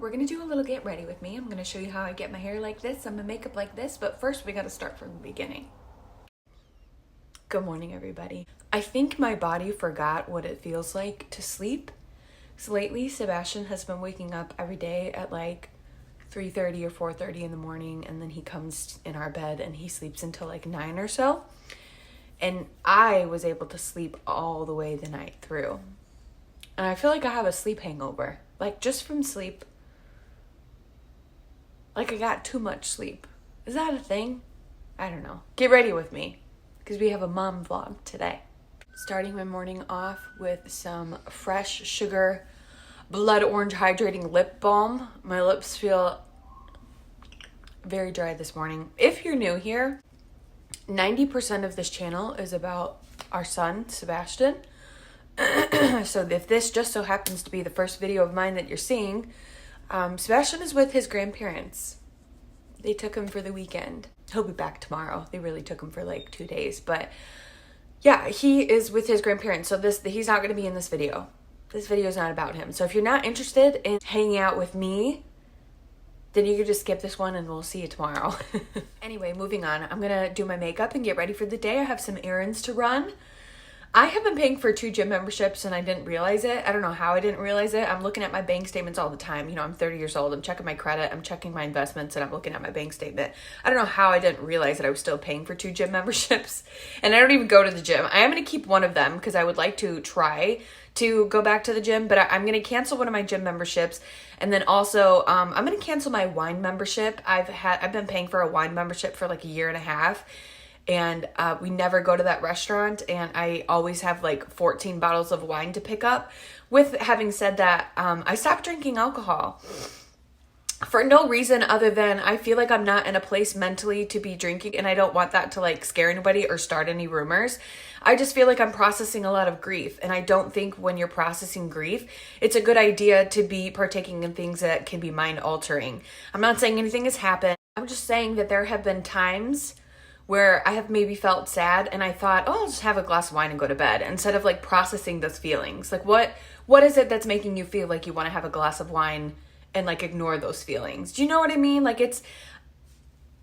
we're gonna do a little get ready with me. I'm gonna show you how I get my hair like this and my makeup like this, but first we gotta start from the beginning. Good morning, everybody. I think my body forgot what it feels like to sleep. So lately, Sebastian has been waking up every day at like 3:30 or 4:30 in the morning, and then he comes in our bed and he sleeps until like 9 or so. And I was able to sleep all the way the night through. And I feel like I have a sleep hangover, like just from sleep. Like I got too much sleep. Is that a thing? I don't know. Get ready with me because we have a mom vlog today. Starting my morning off with some fresh sugar blood orange hydrating lip balm. My lips feel very dry this morning. If you're new here, 90% of this channel is about our son, Sebastian. So if this just so happens to be the first video of mine that you're seeing, Sebastian is with his grandparents. They took him for the weekend. He'll be back tomorrow. They really took him for like 2 days, but yeah, he is with his grandparents. So he's not going to be in this video. This video is not about him. So if you're not interested in hanging out with me, then you can just skip this one and we'll see you tomorrow. Anyway, moving on. I'm going to do my makeup and get ready for the day. I have some errands to run. I have been paying for 2 gym memberships and I didn't realize it. I don't know how I didn't realize it. I'm looking at my bank statements all the time. You know, I'm 30 years old. I'm checking my credit. I'm checking my investments and I'm looking at my bank statement. I don't know how I didn't realize that I was still paying for 2 gym memberships. And I don't even go to the gym. I am going to keep one of them because I would like to try to go back to the gym, but I'm going to cancel one of my gym memberships. And then also, I'm going to cancel my wine membership. I've been paying for a wine membership for like a year and a half. And we never go to that restaurant, and I always have like 14 bottles of wine to pick up. With having said that, I stopped drinking alcohol for no reason other than I feel like I'm not in a place mentally to be drinking, and I don't want that to like scare anybody or start any rumors. I just feel like I'm processing a lot of grief, and I don't think when you're processing grief, it's a good idea to be partaking in things that can be mind altering. I'm not saying anything has happened. I'm just saying that there have been times where I have maybe felt sad and I thought, oh, I'll just have a glass of wine and go to bed instead of like processing those feelings. Like what is it that's making you feel like you want to have a glass of wine and like ignore those feelings? Do you know what I mean? Like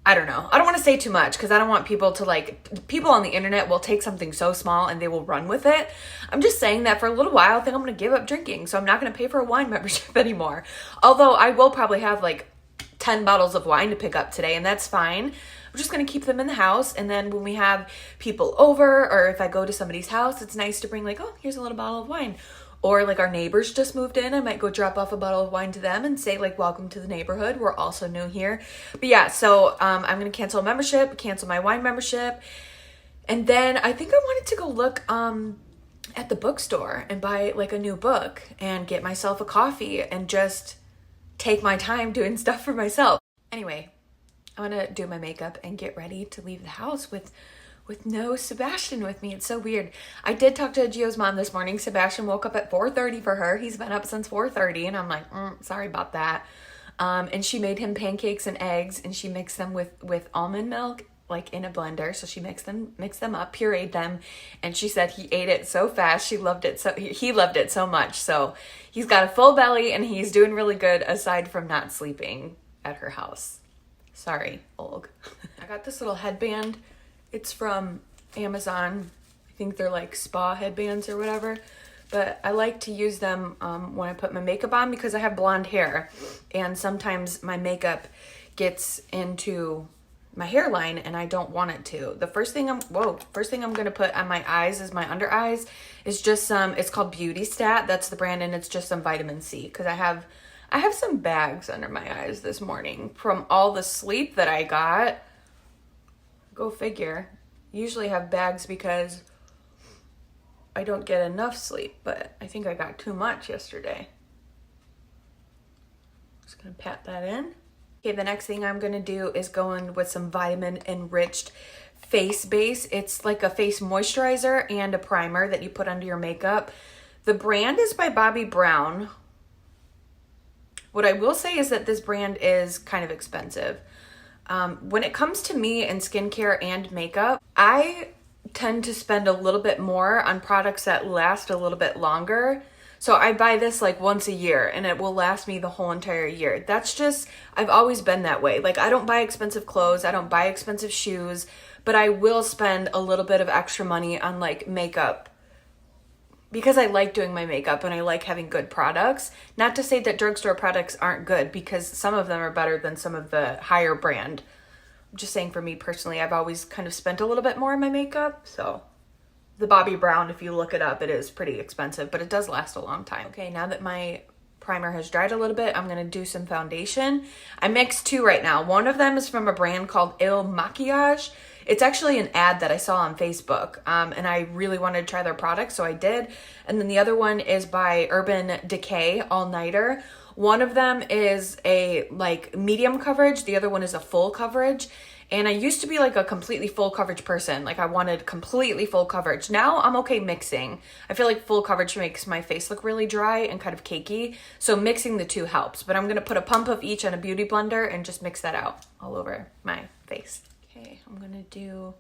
I don't know. I don't want to say too much because I don't want people to people on the internet will take something so small and they will run with it. I'm just saying that for a little while, I think I'm going to give up drinking. So I'm not going to pay for a wine membership anymore. Although I will probably have like 10 bottles of wine to pick up today, and that's fine. I'm just going to keep them in the house, and then when we have people over or if I go to somebody's house, it's nice to bring like, oh, here's a little bottle of wine. Or like our neighbors just moved in, I might go drop off a bottle of wine to them and say like, welcome to the neighborhood. We're also new here. But yeah, so I'm going to cancel a membership, cancel my wine membership. And then I think I wanted to go look at the bookstore and buy like a new book and get myself a coffee and just take my time doing stuff for myself. Anyway, I'm gonna do my makeup and get ready to leave the house with no Sebastian with me. It's so weird. I did talk to Gio's mom this morning. Sebastian woke up at 4:30 for her. He's been up since 4:30, and I'm like, sorry about that. And she made him pancakes and eggs, and she mixed them with almond milk, like in a blender. So she mixed them up, pureed them, and she said he ate it so fast. He loved it so much. So he's got a full belly, and he's doing really good aside from not sleeping at her house. Sorry, Olg. I got this little headband. It's from Amazon. I think they're like spa headbands or whatever. But I like to use them when I put my makeup on because I have blonde hair. And sometimes my makeup gets into my hairline and I don't want it to. The first thing I'm going to put on my eyes is my under eyes. Is just it's called Beauty Stat. That's the brand, and it's just some vitamin C because I have some bags under my eyes this morning from all the sleep that I got. Go figure. Usually have bags because I don't get enough sleep, but I think I got too much yesterday. Just gonna pat that in. Okay, the next thing I'm gonna do is go in with some vitamin enriched face base. It's like a face moisturizer and a primer that you put under your makeup. The brand is by Bobbi Brown. What I will say is that this brand is kind of expensive. When it comes to me and skincare and makeup, I tend to spend a little bit more on products that last a little bit longer. So I buy this like once a year and it will last me the whole entire year. That's just, I've always been that way. Like I don't buy expensive clothes, I don't buy expensive shoes, but I will spend a little bit of extra money on like makeup because I like doing my makeup and I like having good products. Not to say that drugstore products aren't good, because some of them are better than some of the higher brand. I'm just saying, for me personally, I've always kind of spent a little bit more on my makeup. So the Bobbi Brown, if you look it up, it is pretty expensive, but it does last a long time. Okay, now that my primer has dried a little bit, I'm gonna do some foundation. I mixed two right now. One of them is from a brand called Il Maquillage. It's actually an ad that I saw on Facebook, and I really wanted to try their product, so I did. And then the other one is by Urban Decay All Nighter. One of them is a like medium coverage, the other one is a full coverage. And I used to be like a completely full coverage person. Like I wanted completely full coverage. Now I'm okay mixing. I feel like full coverage makes my face look really dry and kind of cakey. So mixing the two helps. But I'm going to put a pump of each on a beauty blender and just mix that out all over my face. Okay, I'm going to do...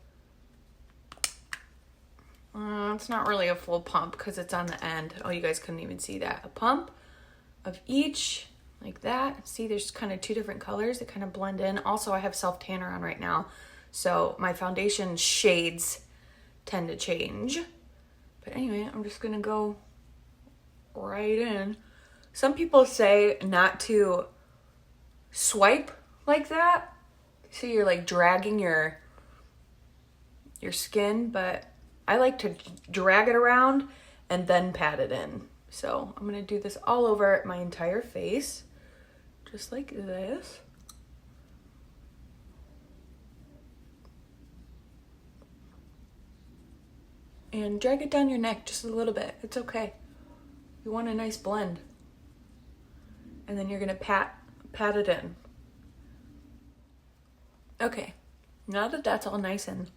it's not really a full pump because it's on the end. Oh, you guys couldn't even see that. A pump of each... like that. See, there's kind of two different colors that kind of blend in. Also, I have self tanner on right now, so my foundation shades tend to change. But anyway, I'm just gonna go right in. Some people say not to swipe like that, so you're like dragging your skin, but I like to drag it around and then pat it in. So I'm gonna do this all over my entire face. Just like this. And drag it down your neck just a little bit. It's okay. You want a nice blend. And then you're gonna pat it in. Okay, now that that's all nice and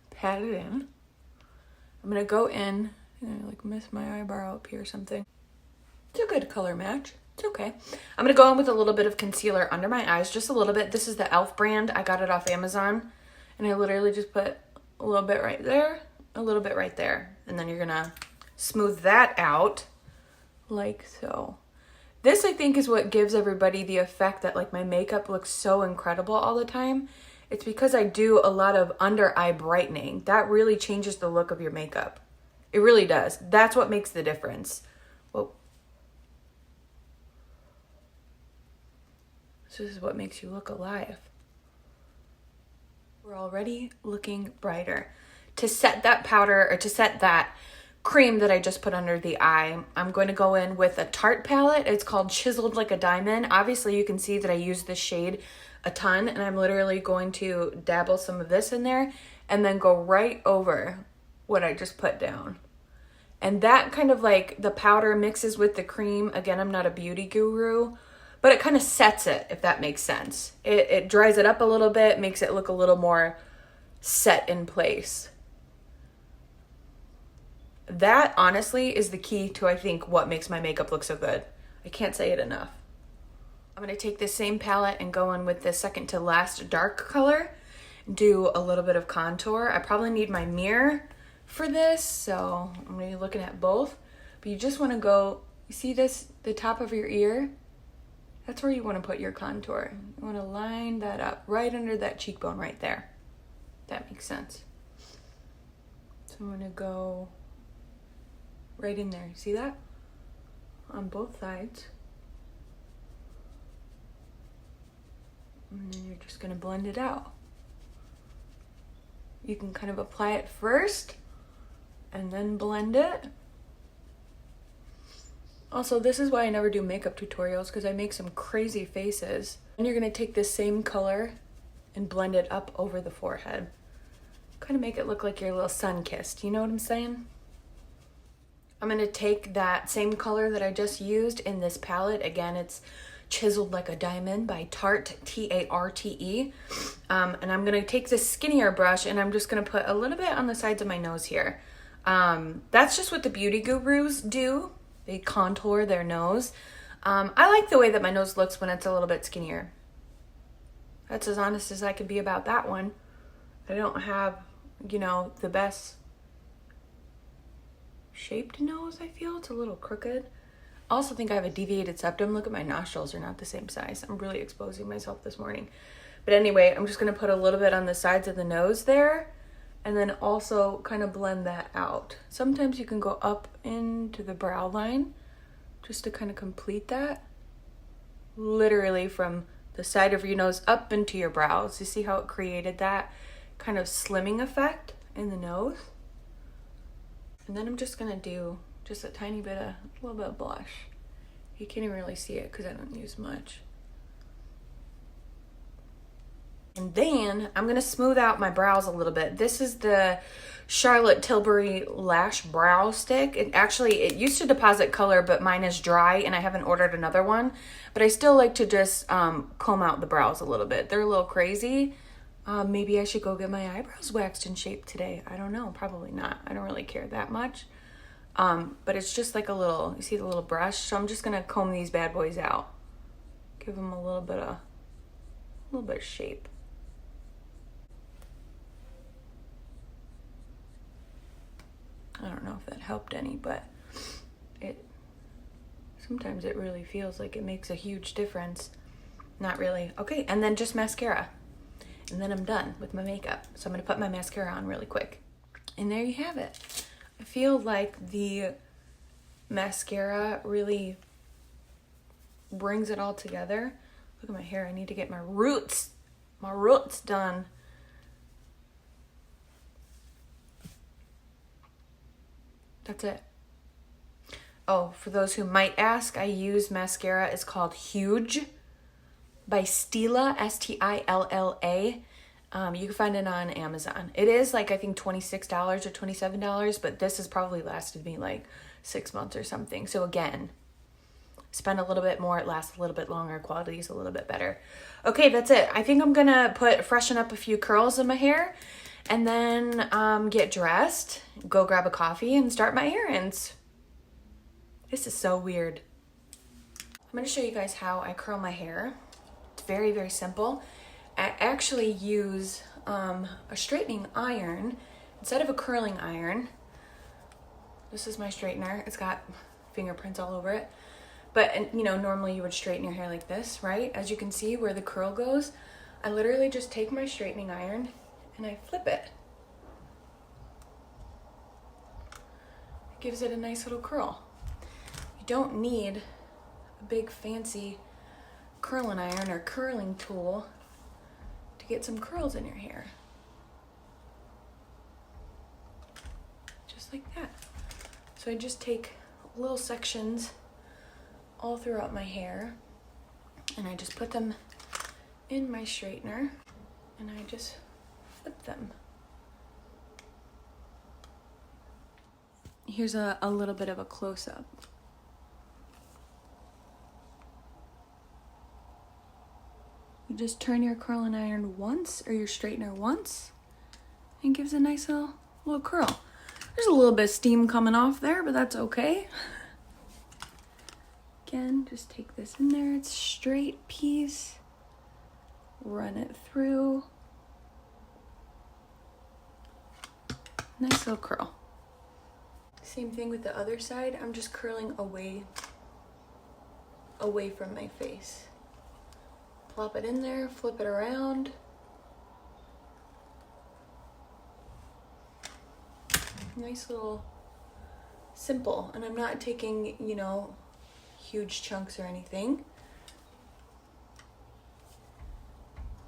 patted in, I'm gonna go in, I like miss my eyebrow up here or something. It's a good color match. It's okay. I'm going to go in with a little bit of concealer under my eyes, just a little bit. This is the e.l.f. brand. I got it off Amazon. And I literally just put a little bit right there, a little bit right there. And then you're going to smooth that out like so. This, I think, is what gives everybody the effect that like my makeup looks so incredible all the time. It's because I do a lot of under eye brightening. That really changes the look of your makeup. It really does. That's what makes the difference. Well, this is what makes you look alive. We're already looking brighter. To set that powder, or to set that cream that I just put under the eye, I'm going to go in with a Tarte palette. It's called Chiseled Like a Diamond. Obviously, you can see that I use this shade a ton, and I'm literally going to dabble some of this in there and then go right over what I just put down. And that kind of like the powder mixes with the cream. Again, I'm not a beauty guru, but it kind of sets it, if that makes sense. It dries it up a little bit, makes it look a little more set in place. That, honestly, is the key to, I think, what makes my makeup look so good. I can't say it enough. I'm going to take this same palette and go in with the second to last dark color. Do a little bit of contour. I probably need my mirror for this, so I'm going to be looking at both. But you just want to go, you see this, the top of your ear? That's where you want to put your contour. You want to line that up right under that cheekbone right there. That makes sense. So I'm going to go right in there. See that? On both sides. And then you're just going to blend it out. You can kind of apply it first and then blend it. Also, this is why I never do makeup tutorials, because I make some crazy faces. And you're going to take this same color and blend it up over the forehead. Kind of make it look like you're a little sun-kissed. You know what I'm saying? I'm going to take that same color that I just used in this palette. Again, it's Chiseled Like a Diamond by Tarte, T-A-R-T-E. And I'm going to take this skinnier brush and I'm just going to put a little bit on the sides of my nose here. That's just what the beauty gurus do. They contour their nose. I like the way that my nose looks when it's a little bit skinnier. That's as honest as I can be about that one. I don't have, you know, the best shaped nose, I feel. It's a little crooked. I also think I have a deviated septum. Look at my nostrils, are not the same size. I'm really exposing myself this morning. But anyway, I'm just gonna put a little bit on the sides of the nose there, and then also kind of blend that out. Sometimes you can go up into the brow line just to kind of complete that. Literally from the side of your nose up into your brows. You see how it created that kind of slimming effect in the nose? And then I'm just gonna do just a little bit of blush. You can't even really see it because I don't use much. And then I'm gonna smooth out my brows a little bit. This is the Charlotte Tilbury Lash Brow Stick. It used to deposit color, but mine is dry and I haven't ordered another one. But I still like to just comb out the brows a little bit. They're a little crazy. Maybe I should go get my eyebrows waxed and shaped today. I don't know, probably not. I don't really care that much. But it's just like you see the little brush? So I'm just gonna comb these bad boys out. Give them a little bit of shape. I don't know if that helped any, but sometimes it really feels like it makes a huge difference. Not really. Okay, and then just mascara. And then I'm done with my makeup. So I'm gonna put my mascara on really quick. And there you have it. I feel like the mascara really brings it all together. Look at my hair. I need to get my roots done. That's it. Oh, for those who might ask, I use mascara. It's called Huge by Stila, S-T-I-L-L-A. You can find it on Amazon. It is like, I think $26 or $27, but this has probably lasted me like 6 months or something. So again, spend a little bit more, it lasts a little bit longer, quality is a little bit better. Okay, that's it. I think I'm gonna freshen up a few curls in my hair and then get dressed, go grab a coffee and start my errands. This is so weird. I'm gonna show you guys how I curl my hair. It's very, very simple. I actually use a straightening iron instead of a curling iron. This is my straightener. It's got fingerprints all over it. But, you know, normally you would straighten your hair like this, right? As you can see where the curl goes, I literally just take my straightening iron and I flip it. It gives it a nice little curl. You don't need a big fancy curling iron or curling tool to get some curls in your hair. Just like that. So I just take little sections all throughout my hair and I just put them in my straightener and I just flip them. Here's a little bit of a close-up. You just turn your curling iron once, or your straightener once, and it gives a nice little curl. There's a little bit of steam coming off there, but that's okay. Again, just take this in there. It's straight piece. Run it through. Nice little curl. Same thing with the other side. I'm just curling away from my face. Plop it in there, flip it around. Nice little simple. And I'm not taking, you know, huge chunks or anything.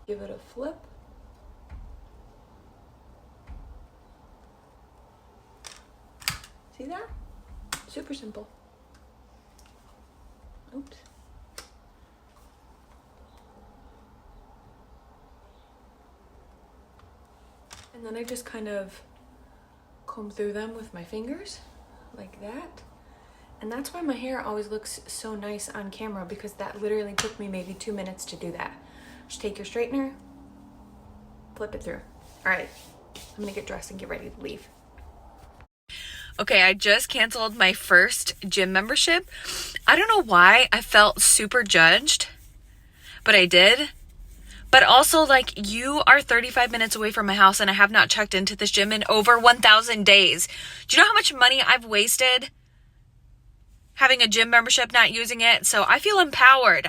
Give it a flip. See that? Super simple. Oops. And then I just kind of comb through them with my fingers like that. And that's why my hair always looks so nice on camera, because that literally took me maybe 2 minutes to do that. Just take your straightener, flip it through. All right, I'm gonna get dressed and get ready to leave. Okay, I just canceled my first gym membership. I don't know why I felt super judged, but I did. But also, like, you are 35 minutes away from my house and I have not checked into this gym in over 1,000 days. Do you know how much money I've wasted having a gym membership, not using it? So I feel empowered.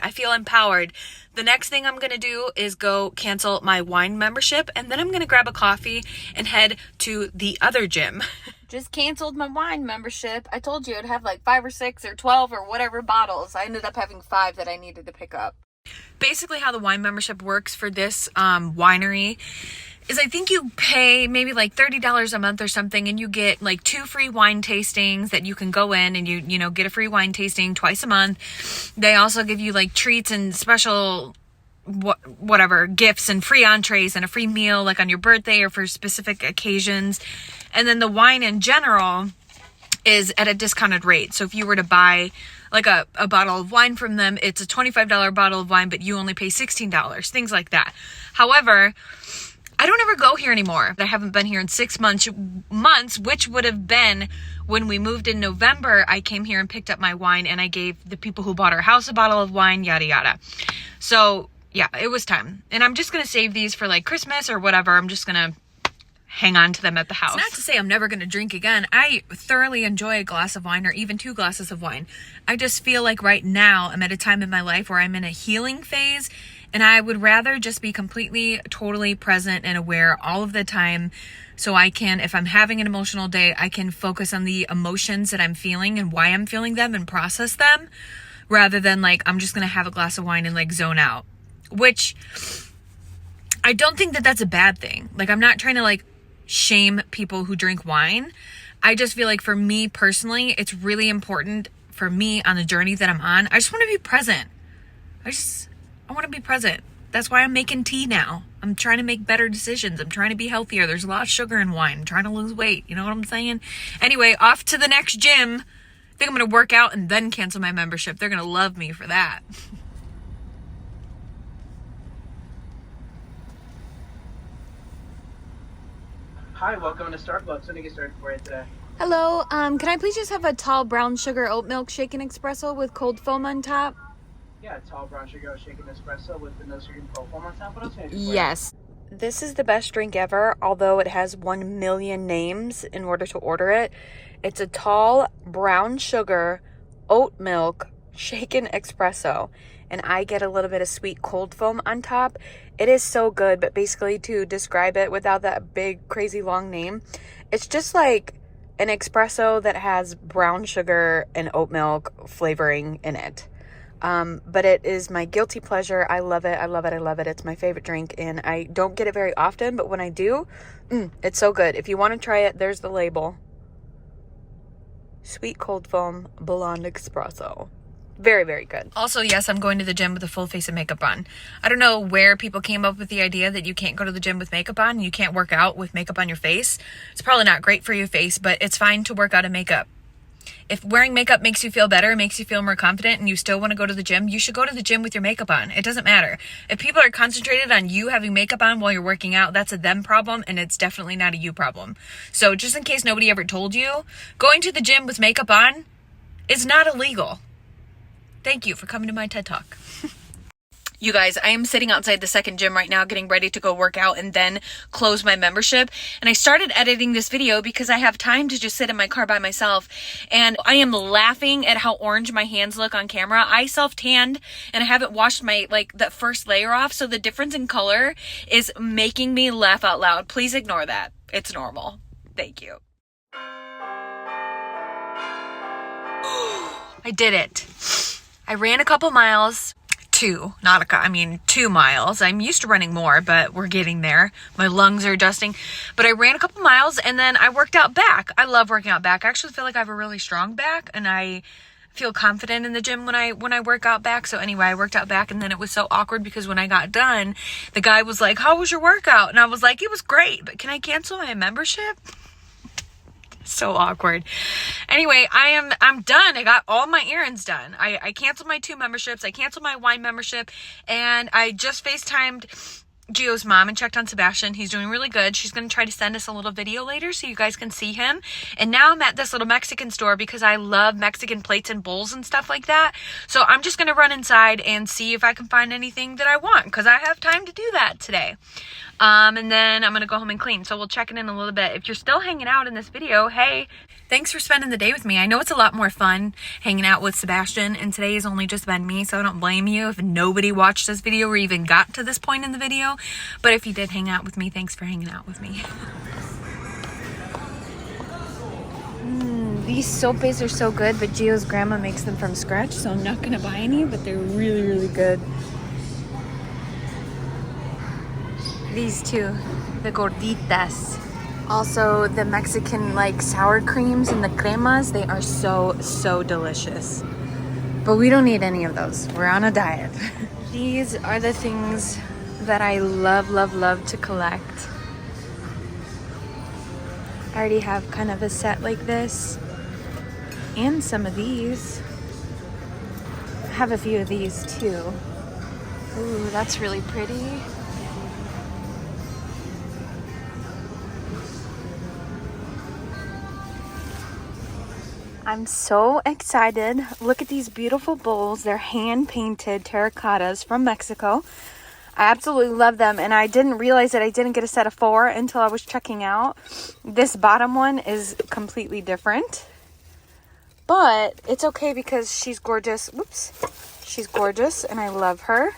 The next thing I'm going to do is go cancel my wine membership, and then I'm going to grab a coffee and head to the other gym. Just canceled my wine membership. I told you I'd have like 5 or 6 or 12 or whatever bottles. I ended up having 5 that I needed to pick up. Basically how the wine membership works for this winery is I think you pay maybe like $30 a month or something, and you get like 2 free wine tastings that you can go in and you know, get a free wine tasting twice a month. They also give you like treats and special whatever gifts and free entrees and a free meal like on your birthday or for specific occasions. And then the wine in general is at a discounted rate. So if you were to buy like a bottle of wine from them, it's a $25 bottle of wine, but you only pay $16, things like that. However, I don't ever go here anymore. I haven't been here in 6 months, which would have been when we moved in November. I came here and picked up my wine, and I gave the people who bought our house a bottle of wine, yada, yada. So yeah, it was time. And I'm just going to save these for like Christmas or whatever. I'm just going to hang on to them at the house. It's not to say I'm never going to drink again. I thoroughly enjoy a glass of wine or even 2 glasses of wine. I just feel like right now I'm at a time in my life where I'm in a healing phase, and I would rather just be completely, totally present and aware all of the time, so I can, if I'm having an emotional day, I can focus on the emotions that I'm feeling and why I'm feeling them and process them, rather than like, I'm just going to have a glass of wine and like zone out, which I don't think that that's a bad thing. Like, I'm not trying to like shame people who drink wine. I just feel like for me personally, it's really important for me on the journey that I'm on. I just want to be present. I want to be present. That's why I'm making tea now. I'm trying to make better decisions. I'm trying to be healthier. There's a lot of sugar in wine. I'm trying to lose weight. You know what I'm saying? Anyway, off to the next gym. I think I'm going to work out and then cancel my membership. They're going to love me for that. Hi, welcome to Starbucks. What can I get started for you today? Hello. Can I please just have a tall brown sugar oat milk shaken espresso with cold foam on top? Yeah, tall brown sugar shaken espresso with the no sugar and cold foam on top. What else can I do for you? Yes. This is the best drink ever, although it has 1 million names in order to order it. It's a tall brown sugar oat milk shaken espresso, and I get a little bit of sweet cold foam on top. It is so good, but basically, to describe it without that big crazy long name, it's just like an espresso that has brown sugar and oat milk flavoring in it. But it is my guilty pleasure. I love it. It's my favorite drink, and I don't get it very often, but when I do, it's so good. If you want to try it, there's the label. Sweet cold foam blonde espresso. Very, very good. Also, yes, I'm going to the gym with a full face of makeup on. I don't know where people came up with the idea that you can't go to the gym with makeup on and you can't work out with makeup on your face. It's probably not great for your face, but it's fine to work out in makeup. If wearing makeup makes you feel better, makes you feel more confident, and you still want to go to the gym, you should go to the gym with your makeup on. It doesn't matter. If people are concentrated on you having makeup on while you're working out, that's a them problem, and it's definitely not a you problem. So just in case nobody ever told you, going to the gym with makeup on is not illegal. Thank you for coming to my TED Talk. You guys, I am sitting outside the second gym right now getting ready to go work out and then close my membership. And I started editing this video because I have time to just sit in my car by myself. And I am laughing at how orange my hands look on camera. I self-tanned and I haven't washed my, that first layer off. So the difference in color is making me laugh out loud. Please ignore that. It's normal. Thank you. I did it. I ran a couple miles. 2 miles. I'm used to running more, but we're getting there. My lungs are adjusting. But I ran a couple miles and then I worked out back. I love working out back. I actually feel like I have a really strong back, and I feel confident in the gym when I work out back. So anyway, I worked out back, and then it was so awkward because when I got done, the guy was like, "How was your workout?" And I was like, "It was great, but can I cancel my membership?" So awkward. Anyway, I'm done. I got all my errands done. I canceled my 2 memberships. I canceled my wine membership, and I just FaceTimed Gio's mom and checked on Sebastian. He's doing really good. She's going to try to send us a little video later so you guys can see him. And now I'm at this little Mexican store because I love Mexican plates and bowls and stuff like that. So I'm just going to run inside and see if I can find anything that I want because I have time to do that today. And then I'm going to go home and clean. So we'll check it in a little bit. If you're still hanging out in this video, hey, thanks for spending the day with me. I know it's a lot more fun hanging out with Sebastian, and today has only just been me, so I don't blame you if nobody watched this video or even got to this point in the video. But if you did hang out with me, thanks for hanging out with me. These sopes are so good, but Gio's grandma makes them from scratch, so I'm not going to buy any, but they're really, really good. These two, the gorditas. Also, the Mexican like sour creams and the cremas, they are so delicious. But we don't need any of those. We're on a diet. These are the things that I love to collect. I already have kind of a set like this. And some of these. I have a few of these too. Ooh, that's really pretty. I'm so excited. Look at these beautiful bowls. They're hand-painted terracottas from Mexico. I absolutely love them, and I didn't realize that I didn't get a set of 4 until I was checking out. This bottom one is completely different, but it's okay because she's gorgeous. Whoops. She's gorgeous, and I love her.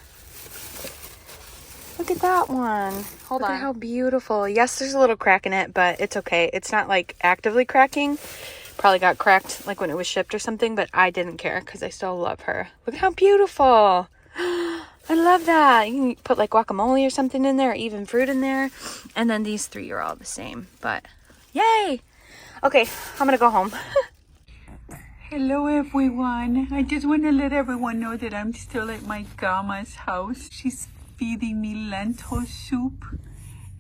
Look at that one. Hold on. Look at how beautiful. Yes, there's a little crack in it, but it's okay. It's not like actively cracking. Probably got cracked like when it was shipped or something, but I didn't care because I still love her. Look at how beautiful. I love that. You can put like guacamole or something in there, or even fruit in there. And then these 3 are all the same, but yay. Okay, I'm gonna go home. Hello everyone. I just want to let everyone know that I'm still at my grandma's house. She's feeding me lentil soup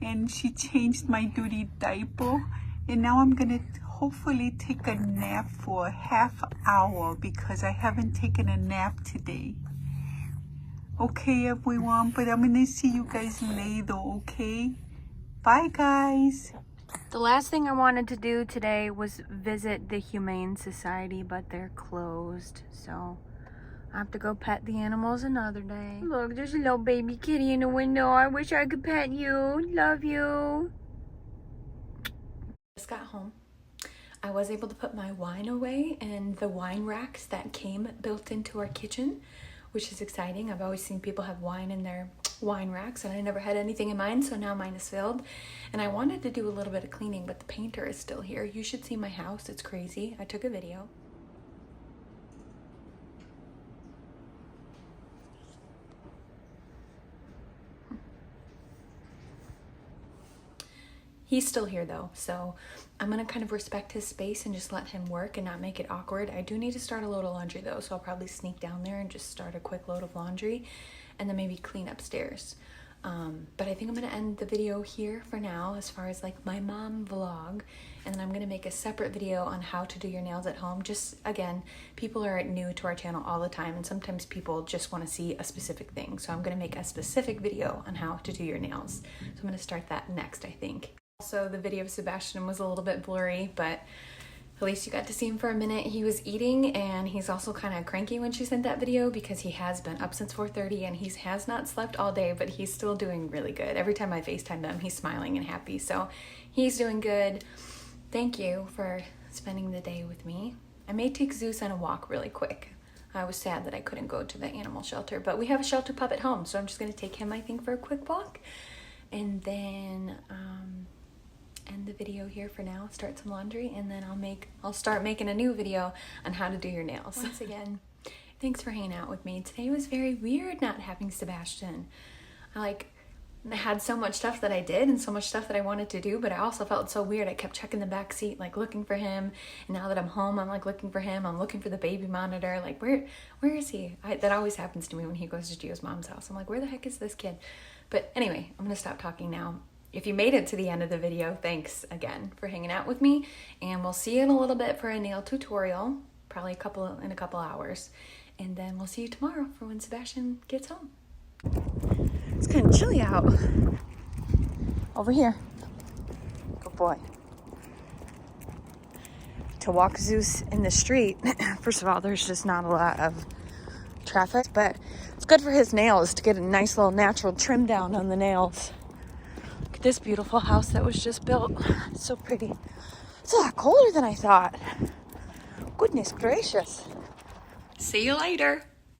and she changed my dirty diaper. And now I'm gonna hopefully take a nap for a half hour because I haven't taken a nap today. Okay everyone, but I'm gonna see you guys later, okay? Bye guys. The last thing I wanted to do today was visit the Humane Society, but they're closed, so I have to go pet the animals another day. Look, there's a little baby kitty in the window. I wish I could pet you. Love you. Just got home. I was able to put my wine away in the wine racks that came built into our kitchen, which is exciting. I've always seen people have wine in their wine racks and I never had anything in mine, so now mine is filled. And I wanted to do a little bit of cleaning, but the painter is still here. You should see my house. It's crazy. I took a video. He's still here though, so I'm gonna kind of respect his space and just let him work and not make it awkward. I do need to start a load of laundry though, so I'll probably sneak down there and just start a quick load of laundry and then maybe clean upstairs. But I think I'm gonna end the video here for now as far as like my mom vlog, and then I'm gonna make a separate video on how to do your nails at home. Just again, people are new to our channel all the time and sometimes people just want to see a specific thing, so I'm gonna make a specific video on how to do your nails. So I'm gonna start that next, I think. Also, the video of Sebastian was a little bit blurry, but at least you got to see him for a minute. He was eating, and he's also kind of cranky when she sent that video because he has been up since 4:30 and he has not slept all day, but he's still doing really good. Every time I FaceTime him, he's smiling and happy, so he's doing good. Thank you for spending the day with me. I may take Zeus on a walk really quick. I was sad that I couldn't go to the animal shelter, but we have a shelter pup at home, so I'm just going to take him, I think, for a quick walk, and then end the video here for now, start some laundry, and then I'll start making a new video on how to do your nails. Once again, thanks for hanging out with me. Today was very weird not having Sebastian. I had so much stuff that I did and so much stuff that I wanted to do, but I also felt so weird. I kept checking the back seat, like looking for him, and now that I'm home, I'm like looking for him. I'm looking for the baby monitor, like where is he? That always happens to me when he goes to Gio's mom's house. I'm like, where the heck is this kid? But anyway, I'm gonna stop talking now. If you made it to the end of the video, thanks again for hanging out with me, and we'll see you in a little bit for a nail tutorial, probably in a couple hours, and then we'll see you tomorrow for when Sebastian gets home. It's kind of chilly out. Over here. Good boy. To walk Zeus in the street, first of all, there's just not a lot of traffic, but it's good for his nails to get a nice little natural trim down on the nails. Look at this beautiful house that was just built. It's so pretty. It's a lot colder than I thought. Goodness gracious. See you later.